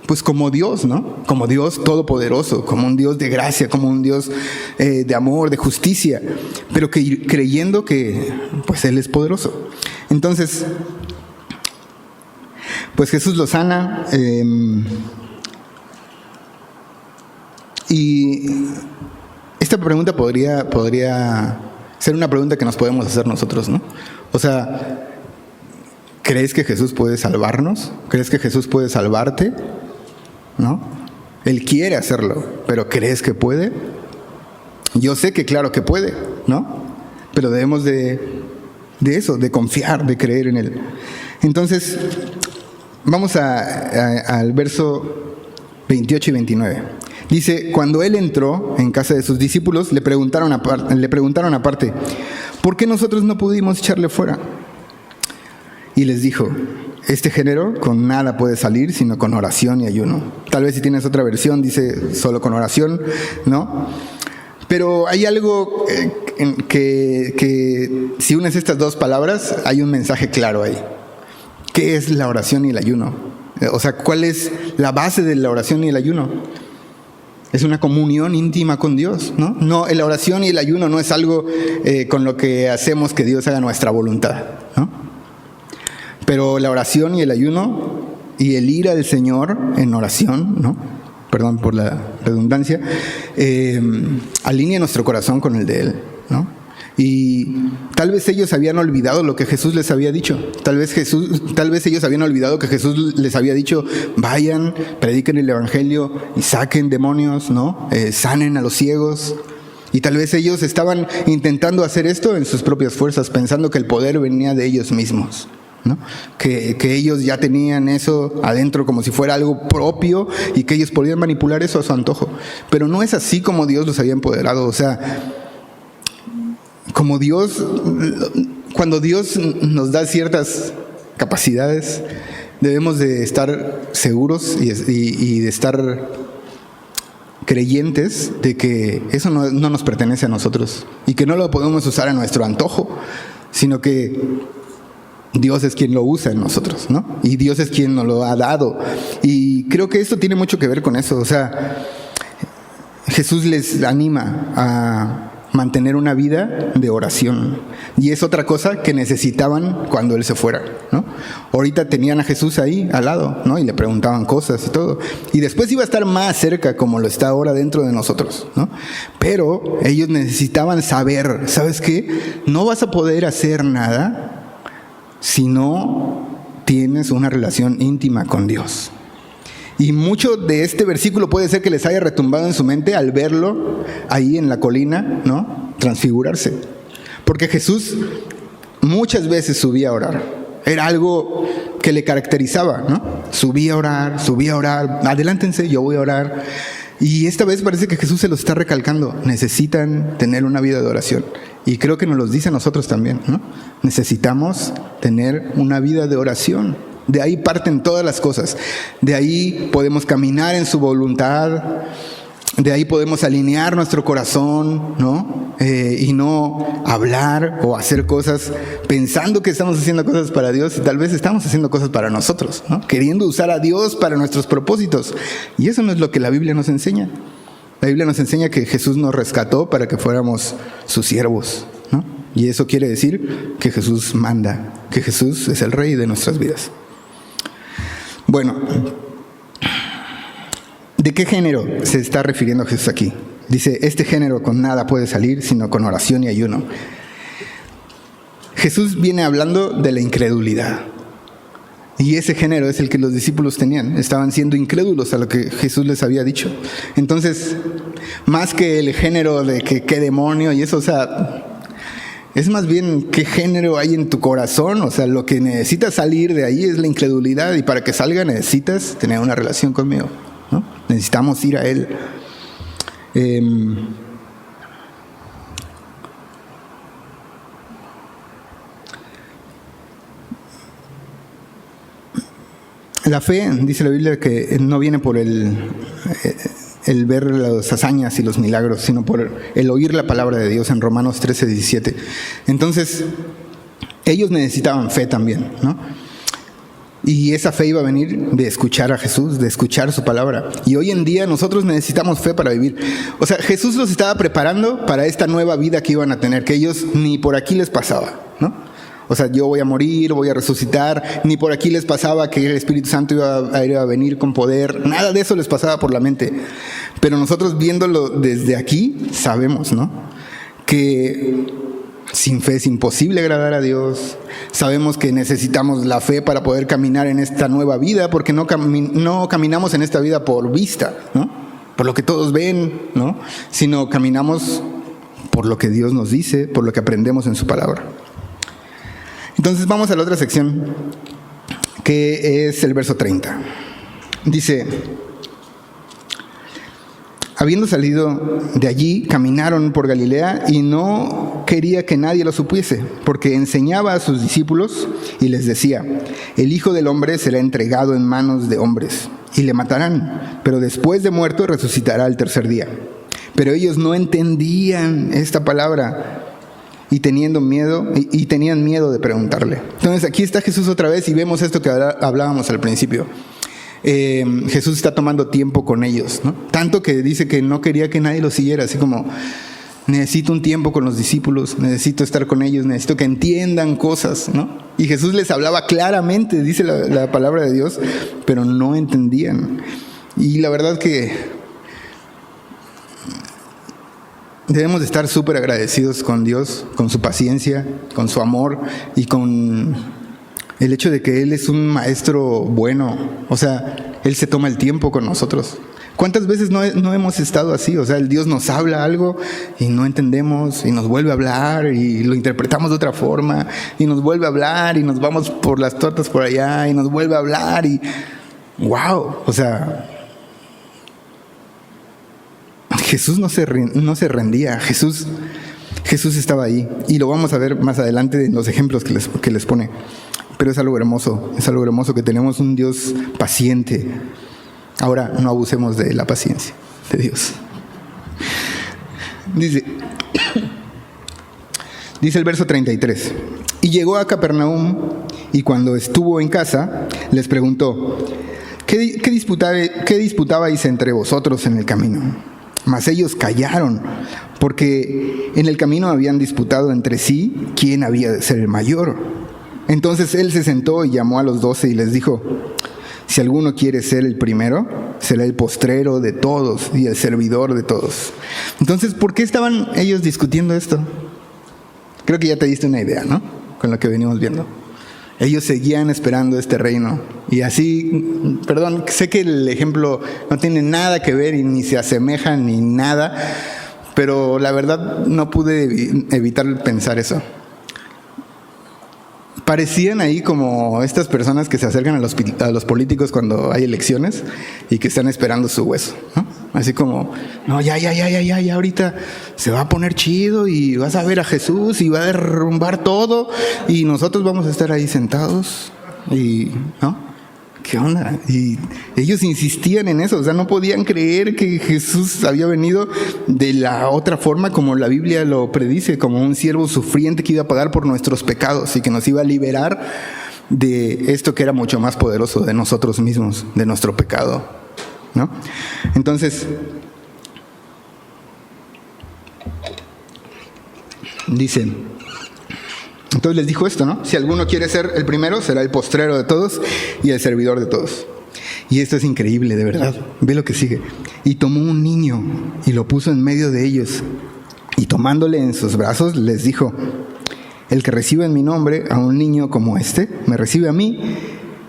[SPEAKER 1] pues como Dios, ¿no? Como Dios todopoderoso, como un Dios de gracia, como un Dios de amor, de justicia, pero que creyendo que pues Él es poderoso. Entonces, pues Jesús lo sana, y esta pregunta podría ser una pregunta que nos podemos hacer nosotros, ¿no? O sea, ¿crees que Jesús puede salvarnos? ¿Crees que Jesús puede salvarte? ¿No? Él quiere hacerlo, pero ¿crees que puede? Yo sé que claro que puede, ¿no? Pero debemos de de confiar, de creer en Él. Entonces, vamos al verso 28 y 29. Dice, cuando Él entró en casa de sus discípulos, le preguntaron aparte, ¿por qué nosotros no pudimos echarle fuera? Y les dijo, este género con nada puede salir sino con oración y ayuno. Tal vez si tienes otra versión dice solo con oración, ¿no? Pero hay algo que si unes estas dos palabras, hay un mensaje claro ahí. ¿Qué es la oración y el ayuno? O sea, ¿cuál es la base de la oración y el ayuno? Es una comunión íntima con Dios, ¿no? No, la oración y el ayuno no es algo con lo que hacemos que Dios haga nuestra voluntad, ¿no? Pero la oración y el ayuno y el ir al Señor en oración, ¿no? Perdón por la redundancia, alinea nuestro corazón con el de Él, ¿no? Y tal vez ellos habían olvidado lo que Jesús les había dicho. Tal vez ellos habían olvidado que Jesús les había dicho, vayan, prediquen el evangelio y saquen demonios, ¿no? Sanen a los ciegos. Y tal vez ellos estaban intentando hacer esto en sus propias fuerzas, pensando que el poder venía de ellos mismos, ¿no? Que ellos ya tenían eso adentro como si fuera algo propio y que ellos podían manipular eso a su antojo. Pero no es así como Dios los había empoderado. O sea, como Dios, cuando Dios nos da ciertas capacidades, debemos de estar seguros y de estar creyentes de que eso no nos pertenece a nosotros y que no lo podemos usar a nuestro antojo, sino que Dios es quien lo usa en nosotros, ¿no? Y Dios es quien nos lo ha dado. Y creo que esto tiene mucho que ver con eso. O sea, Jesús les anima a mantener una vida de oración. Y es otra cosa que necesitaban cuando Él se fuera, ¿no? Ahorita tenían a Jesús ahí al lado, ¿no? Y le preguntaban cosas y todo. Y después iba a estar más cerca como lo está ahora dentro de nosotros, ¿no? Pero ellos necesitaban saber, ¿sabes qué? No vas a poder hacer nada si no tienes una relación íntima con Dios. Y mucho de este versículo puede ser que les haya retumbado en su mente al verlo ahí en la colina, ¿no? Transfigurarse. Porque Jesús muchas veces subía a orar. Era algo que le caracterizaba, ¿no? Subía a orar, adelántense, yo voy a orar. Y esta vez parece que Jesús se los está recalcando. Necesitan tener una vida de oración. Y creo que nos los dice a nosotros también, ¿no? Necesitamos tener una vida de oración. De ahí parten todas las cosas. De ahí podemos caminar en su voluntad. De ahí podemos alinear nuestro corazón, ¿no? Y no hablar o hacer cosas pensando que estamos haciendo cosas para Dios y tal vez estamos haciendo cosas para nosotros, ¿no? Queriendo usar a Dios para nuestros propósitos. Y eso no es lo que la Biblia nos enseña. La Biblia nos enseña que Jesús nos rescató para que fuéramos sus siervos, ¿no? Y eso quiere decir que Jesús manda, que Jesús es el Rey de nuestras vidas. Bueno, ¿de qué género se está refiriendo Jesús aquí? Dice, este género con nada puede salir sino con oración y ayuno. Jesús viene hablando de la incredulidad. Y ese género es el que los discípulos tenían. Estaban siendo incrédulos a lo que Jesús les había dicho. Entonces, más que el género de que qué demonio y eso, o sea, es más bien qué género hay en tu corazón. O sea, lo que necesitas salir de ahí es la incredulidad. Y para que salga necesitas tener una relación conmigo, ¿no? Necesitamos ir a Él. La fe, dice la Biblia, que no viene por el ver las hazañas y los milagros, sino por el oír la palabra de Dios en Romanos 13:17. Entonces, ellos necesitaban fe también, ¿no? Y esa fe iba a venir de escuchar a Jesús, de escuchar su palabra. Y hoy en día nosotros necesitamos fe para vivir. O sea, Jesús los estaba preparando para esta nueva vida que iban a tener, que ellos ni por aquí les pasaba, ¿no? O sea, yo voy a morir, voy a resucitar, ni por aquí les pasaba que el Espíritu Santo iba a venir con poder, nada de eso les pasaba por la mente. Pero nosotros viéndolo desde aquí, sabemos, ¿no? Que sin fe es imposible agradar a Dios. Sabemos que necesitamos la fe para poder caminar en esta nueva vida, porque no caminamos en esta vida por vista, ¿no? Por lo que todos ven, ¿no? Sino caminamos por lo que Dios nos dice, por lo que aprendemos en su palabra. Entonces vamos a la otra sección, que es el verso 30. Dice: habiendo salido de allí, caminaron por Galilea y no quería que nadie lo supiese, porque enseñaba a sus discípulos y les decía: el Hijo del Hombre será entregado en manos de hombres y le matarán, pero después de muerto resucitará al tercer día. Pero ellos no entendían esta palabra y tenían miedo de preguntarle. Entonces aquí está Jesús otra vez y vemos esto que hablábamos al principio. Jesús está tomando tiempo con ellos, ¿no? Tanto que dice que no quería que nadie lo siguiera, así como: necesito un tiempo con los discípulos, necesito estar con ellos, necesito que entiendan cosas, ¿no? Y Jesús les hablaba claramente, dice la palabra de Dios, pero no entendían. Y la verdad que debemos de estar súper agradecidos con Dios, con su paciencia, con su amor y con el hecho de que Él es un maestro bueno. O sea, Él se toma el tiempo con nosotros. ¿Cuántas veces no hemos estado así? O sea, el Dios nos habla algo y no entendemos y nos vuelve a hablar y lo interpretamos de otra forma y nos vuelve a hablar y nos vamos por las tortas por allá y nos vuelve a hablar y ¡wow! O sea, Jesús no se rendía. Jesús estaba ahí y lo vamos a ver más adelante en los ejemplos que les pone. Pero es algo hermoso que tenemos un Dios paciente. Ahora, no abusemos de la paciencia de Dios. Dice el verso 33: y llegó a Capernaum, y cuando estuvo en casa, les preguntó: ¿qué disputabais entre vosotros en el camino? Mas ellos callaron, porque en el camino habían disputado entre sí quién había de ser el mayor. Entonces él se sentó y llamó a los 12 y les dijo: si alguno quiere ser el primero, será el postrero de todos y el servidor de todos. Entonces, ¿por qué estaban ellos discutiendo esto? Creo que ya te diste una idea, ¿no? Con lo que venimos viendo. Ellos seguían esperando este reino. Y así, perdón, sé que el ejemplo no tiene nada que ver y ni se asemeja ni nada, pero la verdad no pude evitar pensar eso. Parecían ahí como estas personas que se acercan a los políticos cuando hay elecciones y que están esperando su hueso, ¿no? Así como: no, ya, ahorita se va a poner chido y vas a ver a Jesús y va a derrumbar todo y nosotros vamos a estar ahí sentados y, ¿no? ¿Qué onda? Y ellos insistían en eso, o sea, no podían creer que Jesús había venido de la otra forma como la Biblia lo predice, como un siervo sufriente que iba a pagar por nuestros pecados y que nos iba a liberar de esto que era mucho más poderoso, de nosotros mismos, de nuestro pecado, ¿no? Entonces, entonces les dijo esto, ¿no? Si alguno quiere ser el primero, será el postrero de todos y el servidor de todos. Y esto es increíble, de verdad. Ve lo que sigue. Y tomó un niño y lo puso en medio de ellos. Y tomándole en sus brazos, les dijo: El que recibe en mi nombre a un niño como este, me recibe a mí,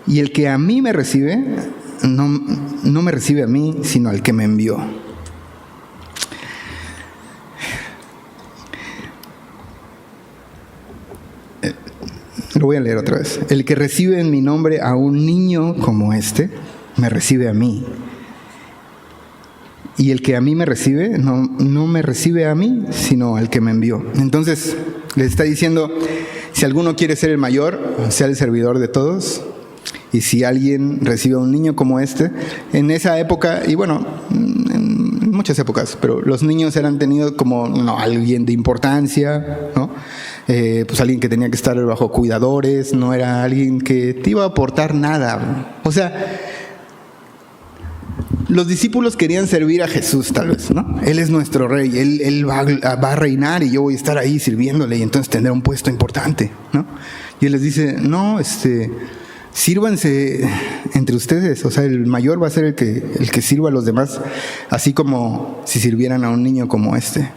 [SPEAKER 1] y el que a mí me recibe, no me recibe a mí, sino al que me envió. Lo voy a leer otra vez. El que recibe en mi nombre a un niño como este, me recibe a mí. Y el que a mí me recibe, no me recibe a mí, sino al que me envió. Entonces, les está diciendo, si alguno quiere ser el mayor, sea el servidor de todos. Y si alguien recibe a un niño como este, en esa época, y bueno, en muchas épocas, pero los niños eran tenidos como alguien de importancia, ¿no? Pues alguien que tenía que estar bajo cuidadores, no era alguien que te iba a aportar nada. O sea, los discípulos querían servir a Jesús, tal vez, ¿no? Él es nuestro rey, él va a reinar y yo voy a estar ahí sirviéndole y entonces tendrá un puesto importante, ¿no? Y él les dice, no, sírvanse entre ustedes, o sea, el mayor va a ser el que sirva a los demás, así como si sirvieran a un niño como este.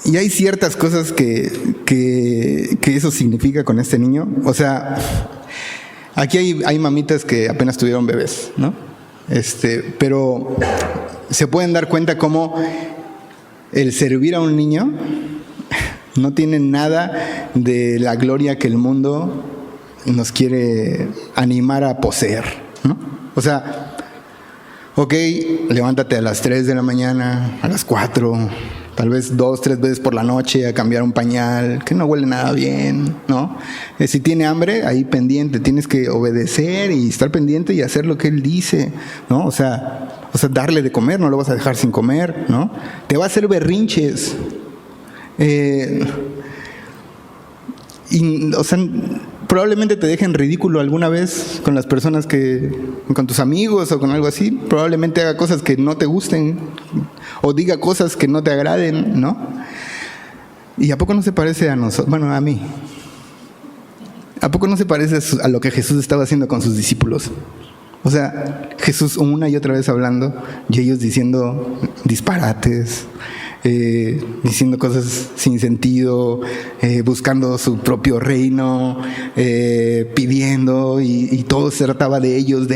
[SPEAKER 1] Y hay ciertas cosas que eso significa con este niño. O sea, aquí hay mamitas que apenas tuvieron bebés, ¿no? Pero se pueden dar cuenta cómo el servir a un niño no tiene nada de la gloria que el mundo nos quiere animar a poseer, ¿no? O sea, ok, levántate a las 3 de la mañana, a las 4, tal vez 2, 3 veces por la noche a cambiar un pañal, que no huele nada bien, ¿no? Si tiene hambre, ahí pendiente, tienes que obedecer y estar pendiente y hacer lo que él dice, ¿no? O sea, darle de comer, no lo vas a dejar sin comer, ¿no? Te va a hacer berrinches. O sea, probablemente te dejen ridículo alguna vez con las personas con tus amigos o con algo así. Probablemente haga cosas que no te gusten o diga cosas que no te agraden, ¿no? ¿Y a poco no se parece a nosotros? Bueno, a mí. ¿A poco no se parece a lo que Jesús estaba haciendo con sus discípulos? O sea, Jesús una y otra vez hablando y ellos diciendo disparates, diciendo cosas sin sentido, buscando su propio reino, pidiendo y todo se trataba de ellos.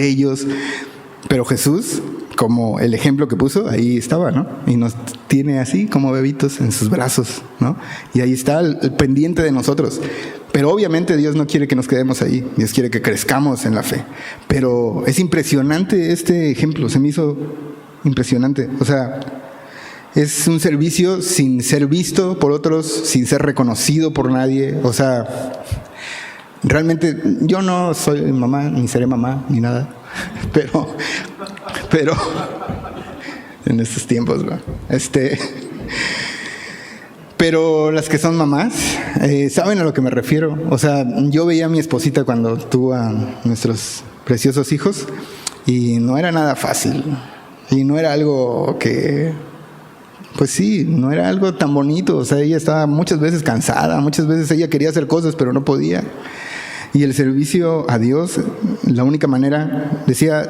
[SPEAKER 1] Pero Jesús, como el ejemplo que puso, ahí estaba, ¿no? Y nos tiene así como bebitos en sus brazos, ¿no? Y ahí está el pendiente de nosotros. Pero obviamente Dios no quiere que nos quedemos ahí. Dios quiere que crezcamos en la fe. Pero es impresionante este ejemplo. Se me hizo impresionante. O sea, es un servicio sin ser visto por otros, sin ser reconocido por nadie. O sea, realmente yo no soy mamá, ni seré mamá, ni nada. Pero en estos tiempos, ¿no? Pero las que son mamás saben a lo que me refiero. O sea, yo veía a mi esposita cuando tuvo a nuestros preciosos hijos y no era nada fácil. Y no era algo que, pues sí, no era algo tan bonito. O sea, ella estaba muchas veces cansada, muchas veces ella quería hacer cosas pero no podía. Y el servicio a Dios, la única manera, decía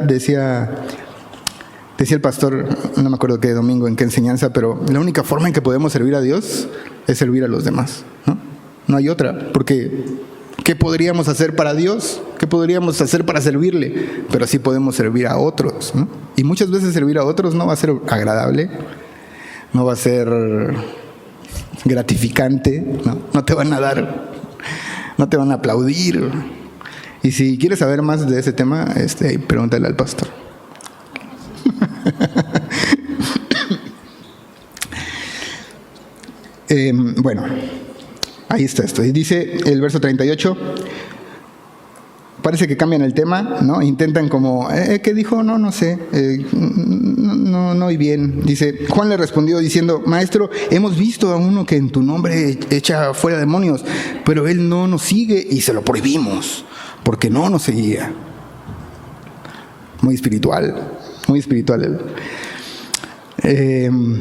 [SPEAKER 1] el pastor, no me acuerdo qué domingo, en qué enseñanza, pero la única forma en que podemos servir a Dios es servir a los demás, ¿no? No hay otra, porque ¿qué podríamos hacer para Dios? ¿Qué podríamos hacer para servirle? Pero sí podemos servir a otros, ¿no? Y muchas veces servir a otros no va a ser agradable, no va a ser gratificante, no te van a dar, no te van a aplaudir. Y si quieres saber más de ese tema, pregúntale al pastor. Bueno, ahí está esto. Y dice el verso 38. Parece que cambian el tema, ¿no? Intentan como, ¿qué dijo? No sé. No oí bien. Dice, Juan le respondió diciendo, Maestro, hemos visto a uno que en tu nombre echa fuera demonios, pero él no nos sigue y se lo prohibimos, porque no nos seguía. Muy espiritual él.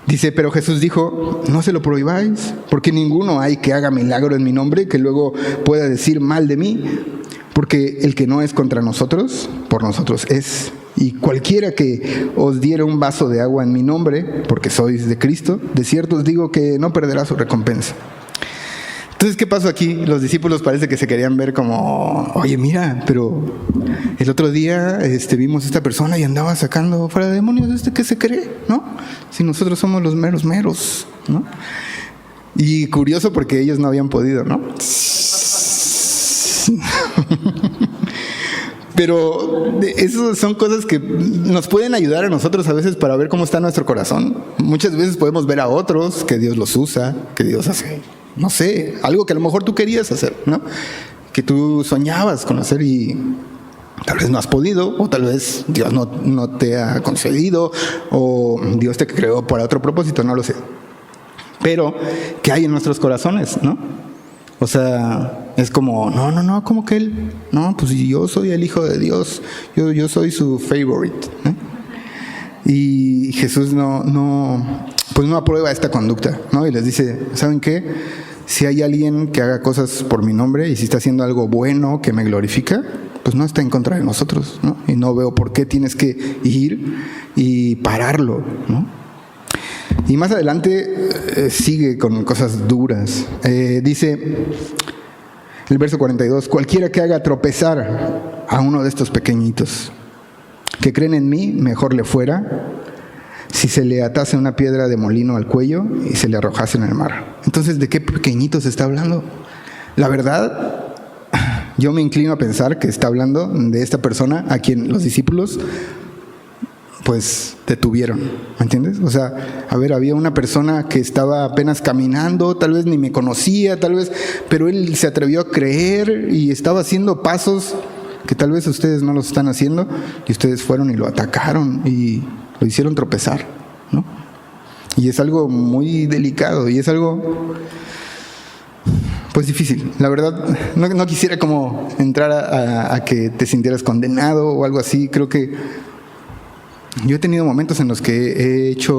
[SPEAKER 1] Dice, pero Jesús dijo, no se lo prohibáis, porque ninguno hay que haga milagro en mi nombre que luego pueda decir mal de mí, porque el que no es contra nosotros, por nosotros es. Y cualquiera que os diere un vaso de agua en mi nombre, porque sois de Cristo, de cierto os digo que no perderá su recompensa. Entonces, ¿qué pasó aquí? Los discípulos parece que se querían ver como, oye, mira, pero el otro día vimos a esta persona y andaba sacando fuera de demonios, ¿qué se cree? ¿No? Si nosotros somos los meros, ¿no? Y curioso porque ellos no habían podido, ¿no? Pero esas son cosas que nos pueden ayudar a nosotros a veces para ver cómo está nuestro corazón. Muchas veces podemos ver a otros que Dios los usa, que Dios hace, no sé, algo que a lo mejor tú querías hacer, ¿no? Que tú soñabas con hacer y tal vez no has podido, o tal vez Dios no te ha concedido, o Dios te creó para otro propósito, no lo sé. Pero, ¿qué hay en nuestros corazones, no? O sea, es como, no, como que él, no, pues yo soy el Hijo de Dios, yo soy su favorite, ¿no? Y Jesús no aprueba esta conducta, ¿no? Y les dice, ¿saben qué? Si hay alguien que haga cosas por mi nombre y si está haciendo algo bueno que me glorifica, pues no está en contra de nosotros, ¿no? Y no veo por qué tienes que ir y pararlo, ¿no? Y más adelante sigue con cosas duras. Dice el verso 42, cualquiera que haga tropezar a uno de estos pequeñitos que creen en mí, mejor le fuera si se le atase una piedra de molino al cuello y se le arrojase en el mar. Entonces, ¿de qué pequeñitos está hablando? La verdad, yo me inclino a pensar que está hablando de esta persona a quien los discípulos pues detuvieron, ¿me entiendes? O sea, a ver, había una persona que estaba apenas caminando, tal vez ni me conocía, tal vez, pero él se atrevió a creer y estaba haciendo pasos que tal vez ustedes no los están haciendo, y ustedes fueron y lo atacaron y lo hicieron tropezar, ¿no? Y es algo muy delicado y es algo pues difícil. La verdad, no quisiera como entrar a que te sintieras condenado o algo así. Creo que yo he tenido momentos en los que he hecho,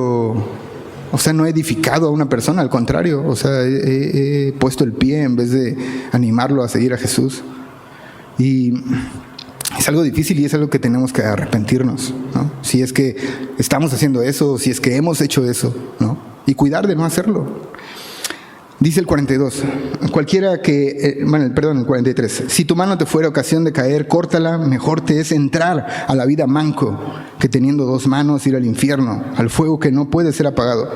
[SPEAKER 1] o sea, no he edificado a una persona, al contrario, o sea, he puesto el pie en vez de animarlo a seguir a Jesús. Y es algo difícil y es algo que tenemos que arrepentirnos, ¿no? Si es que estamos haciendo eso, si es que hemos hecho eso, ¿no? Y cuidar de no hacerlo. Dice el 42, cualquiera que, el 43, si tu mano te fuera ocasión de caer, córtala, mejor te es entrar a la vida manco que teniendo dos manos ir al infierno, al fuego que no puede ser apagado,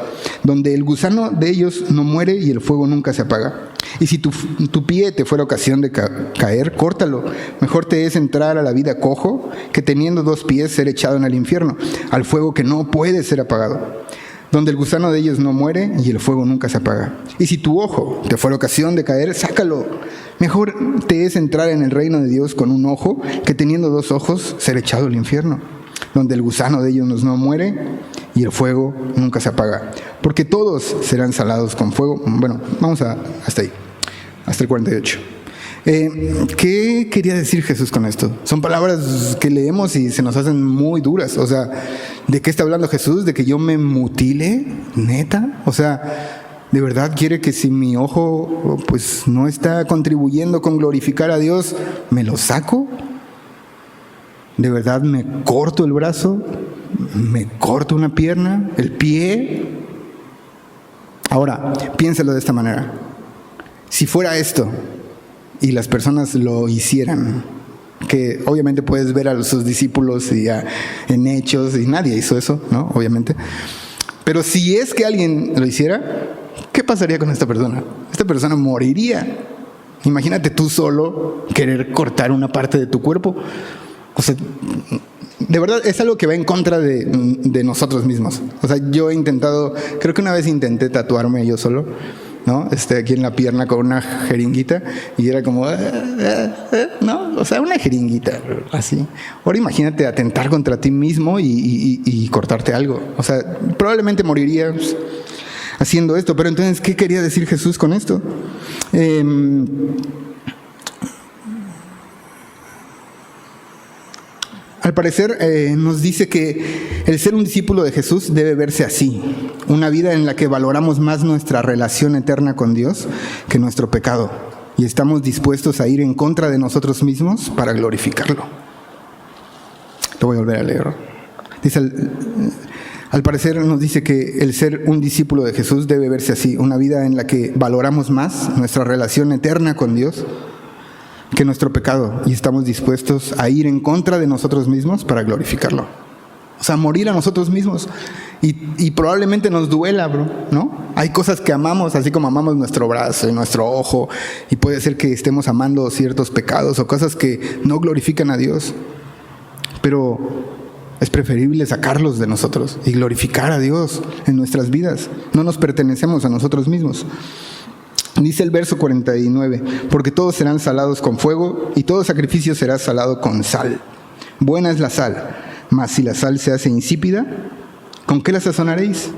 [SPEAKER 1] donde el gusano de ellos no muere y el fuego nunca se apaga. Y si tu pie te fuera ocasión de caer, córtalo, mejor te es entrar a la vida cojo que teniendo dos pies ser echado en el infierno, al fuego que no puede ser apagado, donde el gusano de ellos no muere y el fuego nunca se apaga. Y si tu ojo te fuera ocasión de caer, sácalo. Mejor te es entrar en el reino de Dios con un ojo que teniendo dos ojos ser echado al infierno, donde el gusano de ellos no muere y el fuego nunca se apaga. Porque todos serán salados con fuego. Bueno, vamos hasta ahí, hasta el 48. ¿Qué quería decir Jesús con esto? Son palabras que leemos y se nos hacen muy duras. O sea, ¿de qué está hablando Jesús? ¿De que yo me mutile? ¿Neta? O sea, ¿de verdad quiere que si mi ojo pues no está contribuyendo con glorificar a Dios, me lo saco? ¿De verdad me corto el brazo? ¿Me corto una pierna? ¿El pie? Ahora, piénsalo de esta manera. Si fuera esto y las personas lo hicieran, que obviamente puedes ver a sus discípulos y en Hechos, y nadie hizo eso, ¿no? Obviamente. Pero si es que alguien lo hiciera, ¿qué pasaría con esta persona? Esta persona moriría. Imagínate tú solo querer cortar una parte de tu cuerpo. O sea, de verdad es algo que va en contra de nosotros mismos. O sea, yo he intentado, creo que una vez intenté tatuarme yo solo, ¿no? Aquí en la pierna con una jeringuita y era como, ¿no? O sea, una jeringuita, así. Ahora imagínate atentar contra ti mismo y cortarte algo. O sea, probablemente morirías haciendo esto. Pero entonces, ¿qué quería decir Jesús con esto? Al parecer nos dice que el ser un discípulo de Jesús debe verse así, una vida en la que valoramos más nuestra relación eterna con Dios que nuestro pecado, y estamos dispuestos a ir en contra de nosotros mismos para glorificarlo. Te voy a volver a leer. Dice, al parecer nos dice que el ser un discípulo de Jesús debe verse así, una vida en la que valoramos más nuestra relación eterna con Dios que nuestro pecado, y estamos dispuestos a ir en contra de nosotros mismos para glorificarlo. O sea, morir a nosotros mismos. Y probablemente nos duela, bro, ¿no? Hay cosas que amamos, así como amamos nuestro brazo y nuestro ojo, y puede ser que estemos amando ciertos pecados o cosas que no glorifican a Dios. Pero es preferible sacarlos de nosotros y glorificar a Dios en nuestras vidas. No nos pertenecemos a nosotros mismos. Dice el verso 49, porque todos serán salados con fuego y todo sacrificio será salado con sal. Buena es la sal, mas si la sal se hace insípida, ¿con qué la sazonaréis?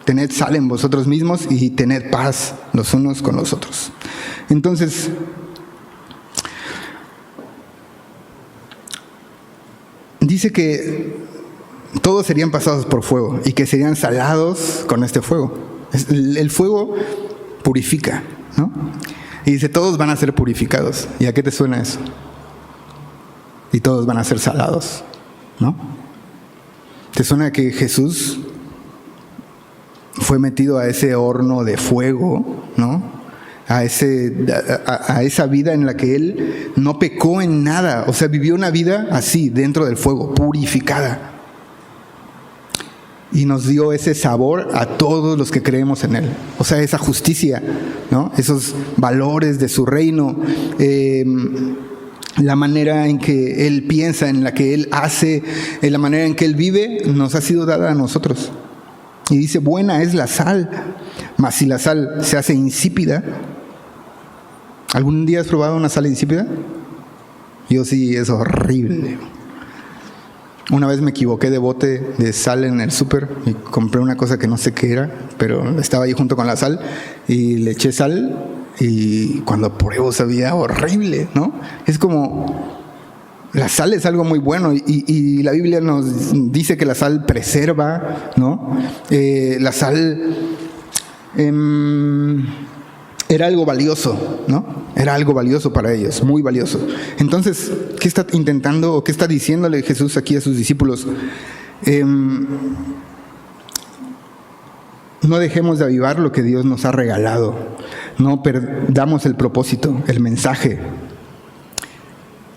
[SPEAKER 1] Tened sal en vosotros mismos y tened paz los unos con los otros. Entonces, dice que todos serían pasados por fuego y que serían salados con este fuego. El fuego purifica, ¿no? Y dice, todos van a ser purificados. ¿Y a qué te suena eso? Y todos van a ser salados, ¿no? ¿Te suena que Jesús fue metido a ese horno de fuego, ¿no? A esa vida en la que Él no pecó en nada, o sea, vivió una vida así, dentro del fuego, purificada. Y nos dio ese sabor a todos los que creemos en Él. O sea, esa justicia, ¿no? Esos valores de su reino, la manera en que Él piensa, en la que Él hace, en la manera en que Él vive, nos ha sido dada a nosotros. Y dice, buena es la sal, mas si la sal se hace insípida. ¿Algún día has probado una sal insípida? Yo sí, es horrible. Una vez me equivoqué de bote de sal en el súper y compré una cosa que no sé qué era, pero estaba ahí junto con la sal y le eché sal y cuando pruebo sabía horrible, ¿no? Es como, la sal es algo muy bueno y la Biblia nos dice que la sal preserva, ¿no? La sal era algo valioso, ¿no? Era algo valioso para ellos, muy valioso. Entonces, ¿qué está intentando o qué está diciéndole Jesús aquí a sus discípulos? No dejemos de avivar lo que Dios nos ha regalado. No perdamos el propósito, el mensaje,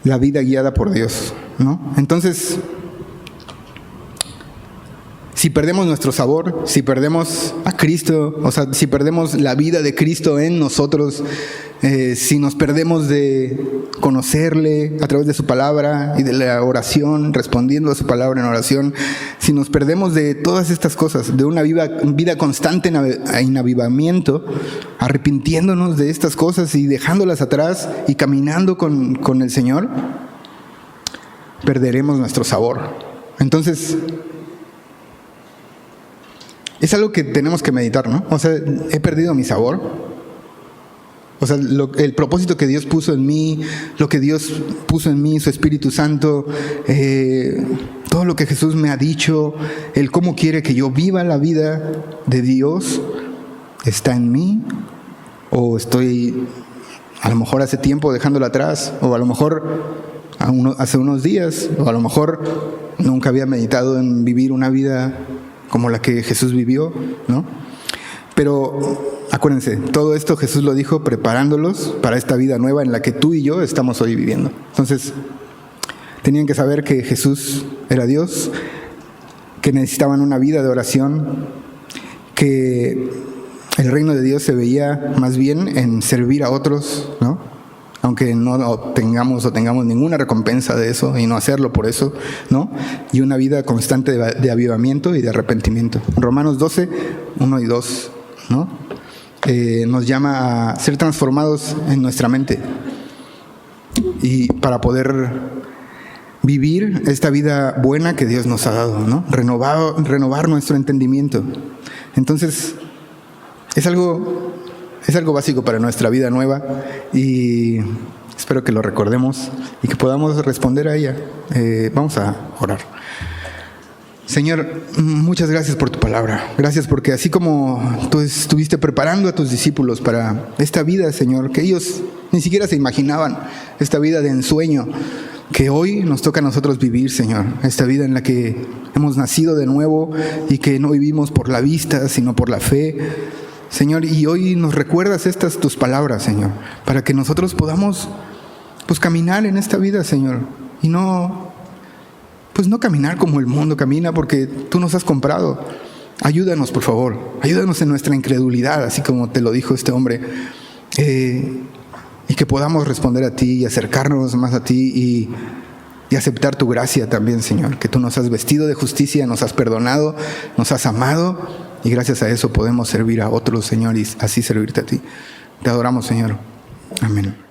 [SPEAKER 1] la vida guiada por Dios, ¿no? Entonces, si perdemos nuestro sabor, si perdemos a Cristo, o sea, si perdemos la vida de Cristo en nosotros, si nos perdemos de conocerle a través de su palabra y de la oración, respondiendo a su palabra en oración, si nos perdemos de todas estas cosas, de una vida constante en avivamiento, arrepintiéndonos de estas cosas y dejándolas atrás y caminando con el Señor, perderemos nuestro sabor. Entonces, es algo que tenemos que meditar, ¿no? O sea, he perdido mi sabor. O sea, el propósito que Dios puso en mí, lo que Dios puso en mí, su Espíritu Santo, todo lo que Jesús me ha dicho, el cómo quiere que yo viva la vida de Dios, ¿está en mí? ¿O estoy a lo mejor hace tiempo dejándolo atrás? ¿O a lo mejor hace unos días? ¿O a lo mejor nunca había meditado en vivir una vida como la que Jesús vivió, ¿no? Pero acuérdense, todo esto Jesús lo dijo preparándolos para esta vida nueva en la que tú y yo estamos hoy viviendo. Entonces, tenían que saber que Jesús era Dios, que necesitaban una vida de oración, que el reino de Dios se veía más bien en servir a otros, ¿no? Aunque no tengamos ninguna recompensa de eso y no hacerlo por eso, ¿no? Y una vida constante de avivamiento y de arrepentimiento. Romanos 12, 1 y 2, ¿no? Nos llama a ser transformados en nuestra mente y para poder vivir esta vida buena que Dios nos ha dado, ¿no? Renovar nuestro entendimiento. Entonces, es algo básico para nuestra vida nueva y espero que lo recordemos y que podamos responder a ella. Vamos a orar. Señor, muchas gracias por tu palabra. Gracias porque así como tú estuviste preparando a tus discípulos para esta vida, Señor, que ellos ni siquiera se imaginaban, esta vida de ensueño, que hoy nos toca a nosotros vivir, Señor, esta vida en la que hemos nacido de nuevo y que no vivimos por la vista, sino por la fe, Señor. Y hoy nos recuerdas estas tus palabras, Señor, para que nosotros podamos pues caminar en esta vida, Señor, y no caminar como el mundo camina, porque tú nos has comprado. Ayúdanos, por favor, ayúdanos en nuestra incredulidad, así como te lo dijo este hombre, y que podamos responder a ti y acercarnos más a ti y aceptar tu gracia también, Señor, que tú nos has vestido de justicia, nos has perdonado, nos has amado, y gracias a eso podemos servir a otros, Señor, y así servirte a ti. Te adoramos, Señor. Amén.